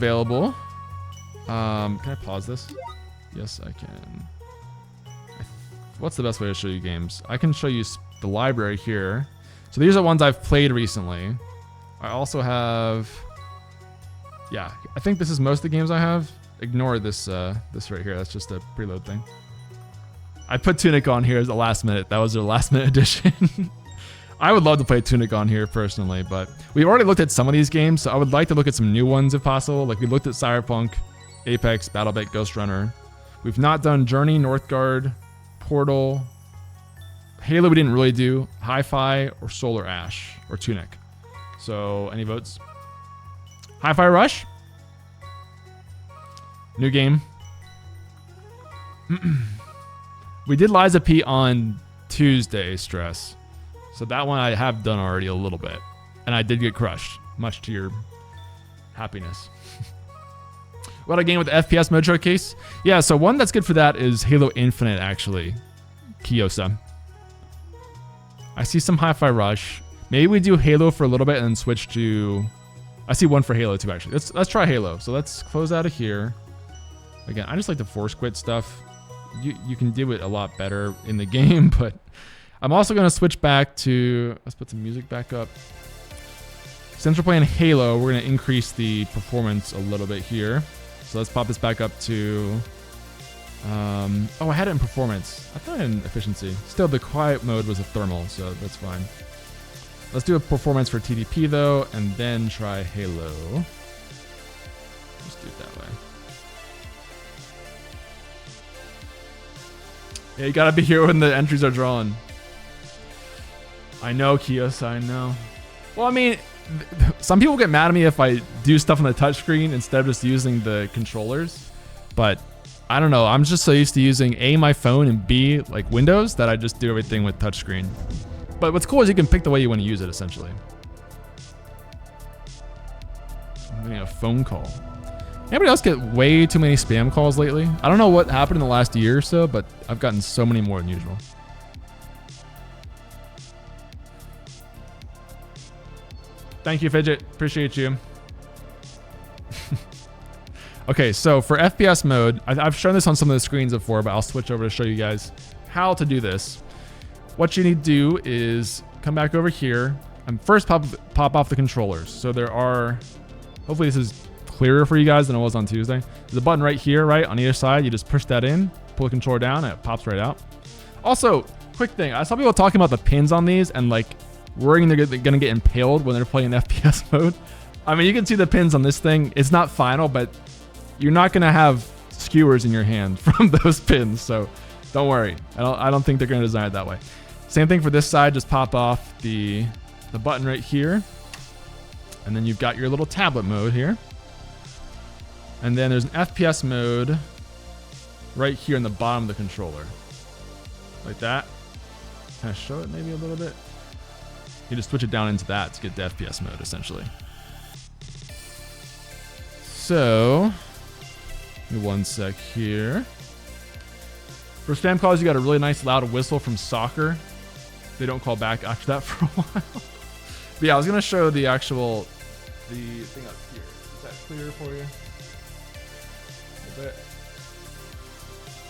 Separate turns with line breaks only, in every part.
available. Can I pause this? Yes, I can. What's the best way to show you games? I can show you the library here. So these are ones I've played recently. I also have... Yeah, I think this is most of the games I have. Ignore this this right here. That's just a preload thing. I put Tunic on here as a last minute. That was their last minute edition. I would love to play Tunic on here personally, but we've already looked at some of these games, so I would like to look at some new ones if possible. Like we looked at Cyberpunk, Apex, BattleBit, Ghost Runner. We've not done Journey, Northgard, Portal, Halo we didn't really do, Hi-Fi, or Solar Ash, or Tunic. So, any votes? Hi-Fi Rush? New game. We did Liza P on Tuesday, Stress. So that one I have done already a little bit. And I did get crushed, much to your happiness. What a game with the FPS mode showcase? Yeah, so one that's good for that is Halo Infinite, actually. Kiyosa. I see some Hi-Fi Rush. Maybe we do Halo for a little bit and then switch to... I see one for Halo too, actually. Let's try Halo. So let's close out of here. Again, I just like the force quit stuff. You can do it a lot better in the game, but I'm also going to switch back to... Let's put some music back up. Since we're playing Halo, we're going to increase the performance a little bit here. So let's pop this back up to... oh, I had it in performance. I thought I had it in efficiency. Still, the quiet mode was a thermal, so that's fine. Let's do a performance for TDP, though, and then try Halo. Let's do it that way. Yeah, you gotta be here when the entries are drawn. I know, Kios, I know. Well, I mean, some people get mad at me if I do stuff on the touchscreen instead of just using the controllers. But I don't know. I'm just so used to using A, my phone, and B, like Windows, that I just do everything with touchscreen. But what's cool is you can pick the way you want to use it, essentially. I'm getting a phone call. Anybody else get way too many spam calls lately? I don't know what happened in the last year or so, but I've gotten so many more than usual. Thank you, Fidget. Appreciate you. Okay, so for FPS mode, I've shown this on some of the screens before, but I'll switch over to show you guys how to do this. What you need to do is come back over here and first pop off the controllers. So there are, hopefully this is clearer for you guys than it was on Tuesday. There's a button right here, right on either side. You just push that in, pull the controller down, and it pops right out. Also, quick thing, I saw people talking about the pins on these and like worrying they're gonna get impaled when they're playing FPS mode. I mean, you can see the pins on this thing. It's not final, but you're not gonna have skewers in your hand from those pins, so don't worry. I don't think they're gonna design it that way. Same thing for this side. Just pop off the button right here, and then you've got your little tablet mode here. And then there's an FPS mode right here in the bottom of the controller. Like that. Can I show it maybe a little bit? You just switch it down into that to get the FPS mode, essentially. So, give me one sec here. For spam calls, you got a really nice loud whistle from soccer. They don't call back after that for a while. But yeah, I was going to show the actual, the thing up here. Is that clear for you? Bit.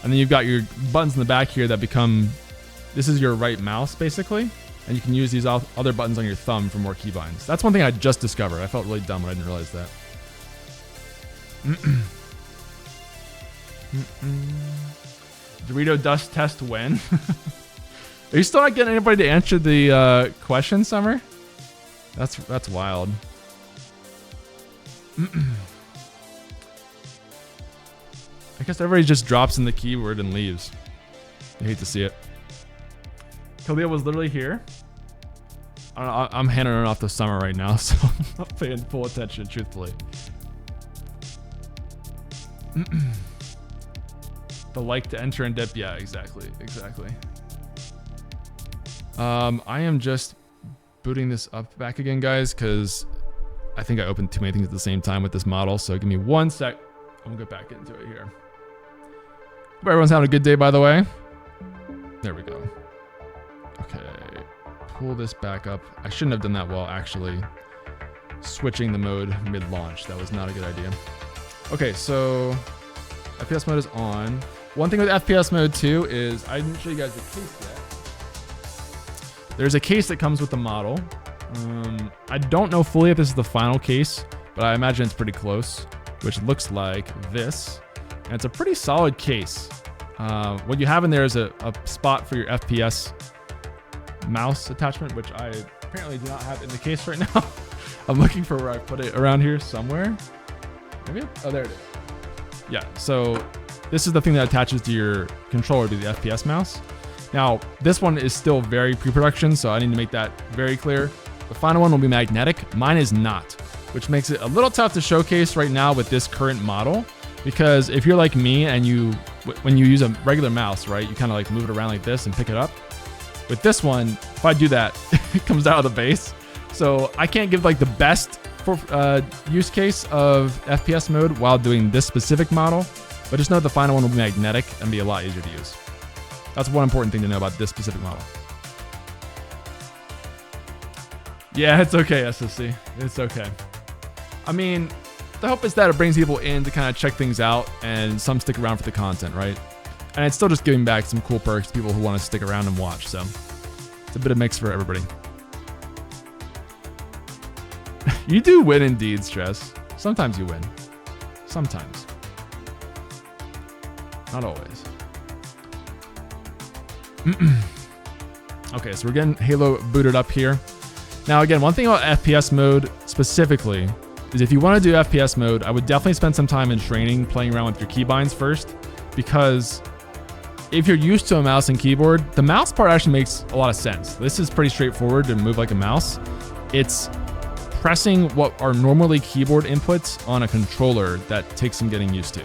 And then you've got your buttons in the back here that become, this is your right mouse basically, and you can use these other buttons on your thumb for more keybinds. That's one thing I just discovered. I felt really dumb when I didn't realize that. Dorito dust test when? Are you still not getting anybody to answer the question, Summer? That's wild. I guess everybody just drops in the keyword and leaves. I hate to see it. Khalil was literally here. I'm handing it off to Summer right now, so I'm not paying full attention, truthfully. The like to enter and dip. Yeah, exactly. I am just booting this up back again, guys, because I think I opened too many things at the same time with this model. So give me one sec. I'm gonna get back into it here. Hope everyone's having a good day, by the way. There we go. Okay, pull this back up. I shouldn't have done that well, actually. switching the mode mid-launch. That was not a good idea. Okay, so FPS mode is on. One thing with FPS mode too is, I didn't show you guys the case yet. There's a case that comes with the model. I don't know fully if this is the final case, but I imagine it's pretty close, which looks like this. And it's a pretty solid case. What you have in there is a spot for your FPS mouse attachment, which I apparently do not have in the case right now. I'm looking for where I put it around here somewhere. Maybe? Oh, there it is. Yeah, so this is the thing that attaches to your controller, to the FPS mouse. Now, this one is still very pre-production, so I need to make that very clear. The final one will be magnetic. Mine is not, which makes it a little tough to showcase right now with this current model. Because if you're like me and when you use a regular mouse, right, you kind of like move it around like this and pick it up. With this one, if I do that, it comes out of the base. So I can't give like the best use case of FPS mode while doing this specific model, but just know the final one will be magnetic and be a lot easier to use. That's one important thing to know about this specific model. Yeah, it's okay, SSC. It's okay. I mean, the hope is that it brings people in to kind of check things out, and some stick around for the content, right? And it's still just giving back some cool perks to people who want to stick around and watch, so it's a bit of mix for everybody. You do win indeed, Stress. Sometimes you win. Sometimes. Not always. Okay, so we're getting Halo booted up here. Now again, one thing about FPS mode specifically is if you want to do FPS mode, I would definitely spend some time in training playing around with your keybinds first, because if you're used to a mouse and keyboard, the mouse part actually makes a lot of sense. This is pretty straightforward to move like a mouse. It's pressing what are normally keyboard inputs on a controller that takes some getting used to.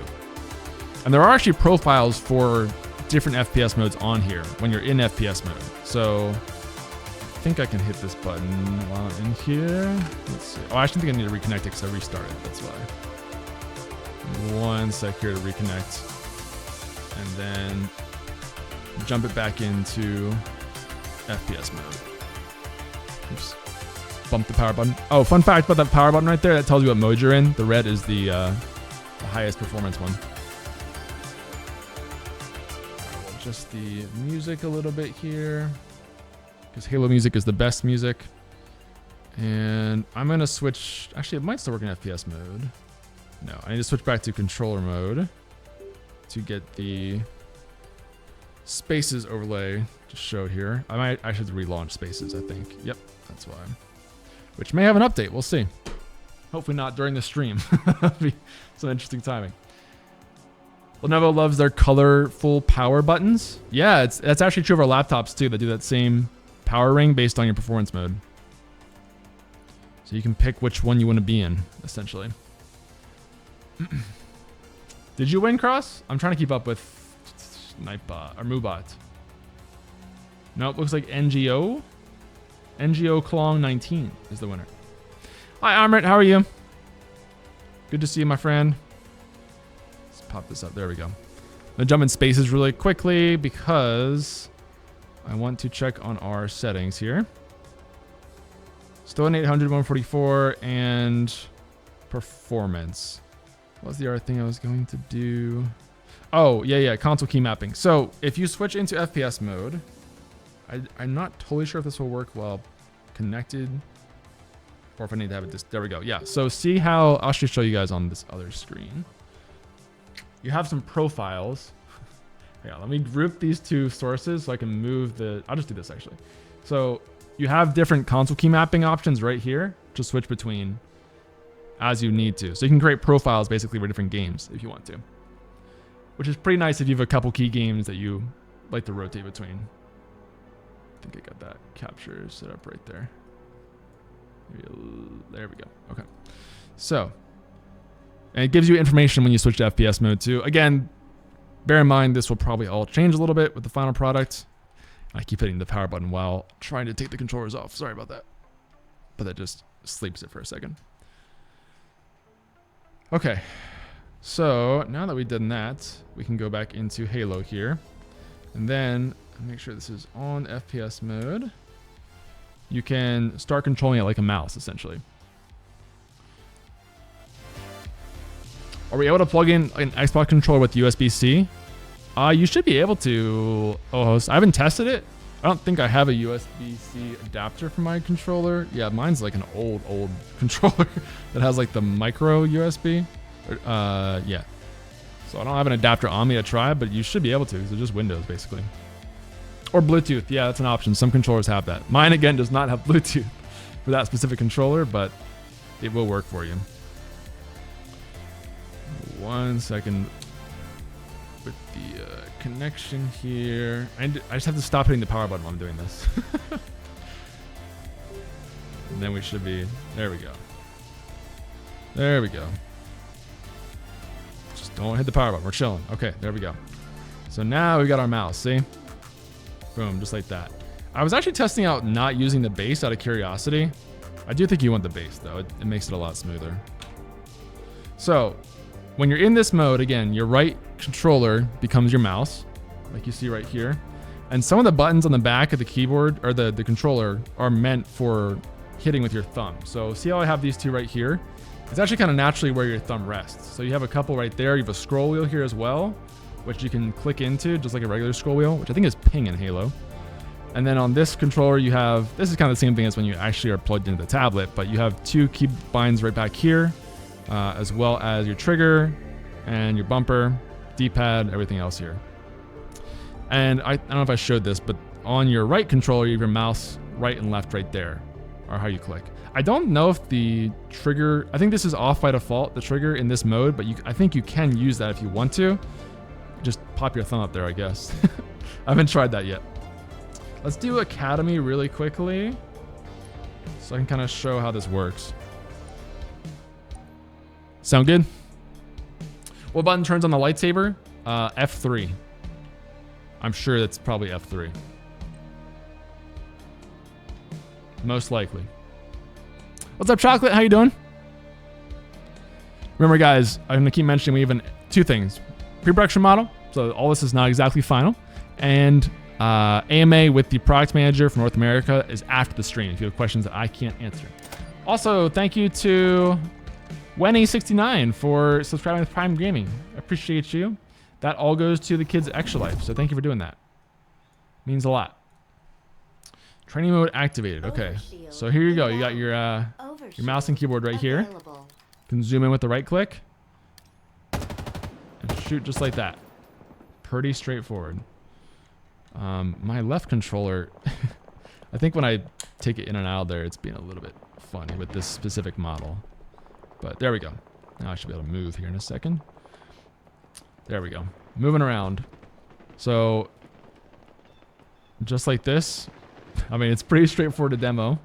And there are actually profiles for different FPS modes on here when you're in FPS mode. So I think I can hit this button while I'm in here. Let's see. Oh, I actually think I need to reconnect it because I restarted. That's why. One sec here to reconnect. And then jump it back into FPS mode. Oops. Bump the power button. Oh, fun fact about that power button right there, that tells you what mode you're in. The red is the highest performance one. We'll adjust the music a little bit here, because Halo music is the best music. And I'm going to switch. Actually, it might still work in FPS mode. No, I need to switch back to controller mode to get the spaces overlay to show here. I should relaunch spaces, I think. Yep, that's why. Which may have an update. We'll see. Hopefully not during the stream. That'd be some interesting timing. Lenovo loves their colorful power buttons. Yeah, that's actually true of our laptops too. They do that same power ring based on your performance mode. So you can pick which one you want to be in, essentially. Did you win, Cross? I'm trying to keep up with Nightbot or Moobot. No, it looks like NGO. NGO Klong 19 is the winner. Hi, Amrit. How are you? Good to see you, my friend. Let's pop this up. There we go. I'm gonna jump in spaces really quickly because I want to check on our settings here. Still in 800, 144, and performance. What was the other thing I was going to do? Oh, yeah, console key mapping. So if you switch into FPS mode, I'm not totally sure if this will work while connected or if I need to have it. There we go. Yeah. So see how I'll just show you guys on this other screen. You have some profiles. Yeah. Let me group these two sources so I can move I'll just do this actually. So you have different console key mapping options right here to switch between as you need to. So you can create profiles basically for different games if you want to, which is pretty nice if you have a couple key games that you like to rotate between. I think I got that capture set up right there. There we go. Okay. So, and it gives you information when you switch to FPS mode too. Again, bear in mind this will probably all change a little bit with the final product. I keep hitting the power button while trying to take the controllers off. Sorry about that. But that just sleeps it for a second. Okay. So, now that we've done that, we can go back into Halo here. And then make sure this is on FPS mode. You can start controlling it like a mouse, essentially. Are we able to plug in an Xbox controller with USB-C? You should be able to. Oh, I haven't tested it. I don't think I have a USB-C adapter for my controller. Yeah, mine's like an old controller that has like the micro USB. Yeah. So I don't have an adapter on me to try, but you should be able to because it's just Windows basically. Or Bluetooth. Yeah, that's an option. Some controllers have that. Mine, again, does not have Bluetooth for that specific controller, but it will work for you. 1 second with the connection here. I just have to stop hitting the power button while I'm doing this. And then we should be... There we go. There we go. Just don't hit the power button. We're chilling. Okay, there we go. So now we got our mouse, see? Boom, just like that. I was actually testing out not using the base out of curiosity. I do think you want the base, though. It makes it a lot smoother. So, when you're in this mode, again, your right controller becomes your mouse, like you see right here. And some of the buttons on the back of the keyboard, or the controller, are meant for hitting with your thumb. So see how I have these two right here? It's actually kind of naturally where your thumb rests. So you have a couple right there. You have a scroll wheel here as well, which you can click into just like a regular scroll wheel, which I think is ping in Halo. And then on this controller, you have, this is kind of the same thing as when you actually are plugged into the tablet, but you have two key binds right back here, as well as your trigger and your bumper, D-pad, everything else here. And I don't know if I showed this, but on your right controller, you have your mouse right and left right there, or how you click. I don't know if the trigger, I think this is off by default, the trigger in this mode, but I think you can use that if you want to. Just pop your thumb up there, I guess. I haven't tried that yet. Let's do Academy really quickly, so I can kind of show how this works. Sound good? What button turns on the lightsaber? F3. I'm sure that's probably F3. Most likely. What's up, Chocolate? How you doing? Remember, guys, I'm going to keep mentioning we have two things. Pre-production model, so all this is not exactly final. And AMA with the product manager for North America is after the stream if you have questions that I can't answer. Also, thank you to Wenny69 for subscribing to Prime Gaming. I appreciate you. That all goes to the kids at Extra Life, so thank you for doing that. Means a lot. Training mode activated. Okay, so here you go. You got your mouse and keyboard right here. You can zoom in with the right click and shoot just like that. Pretty straightforward. My left controller, I think when I take it in and out there, it's being a little bit funny with this specific model. But there we go. Now I should be able to move here in a second. There we go. Moving around. So, just like this. I mean, it's pretty straightforward to demo.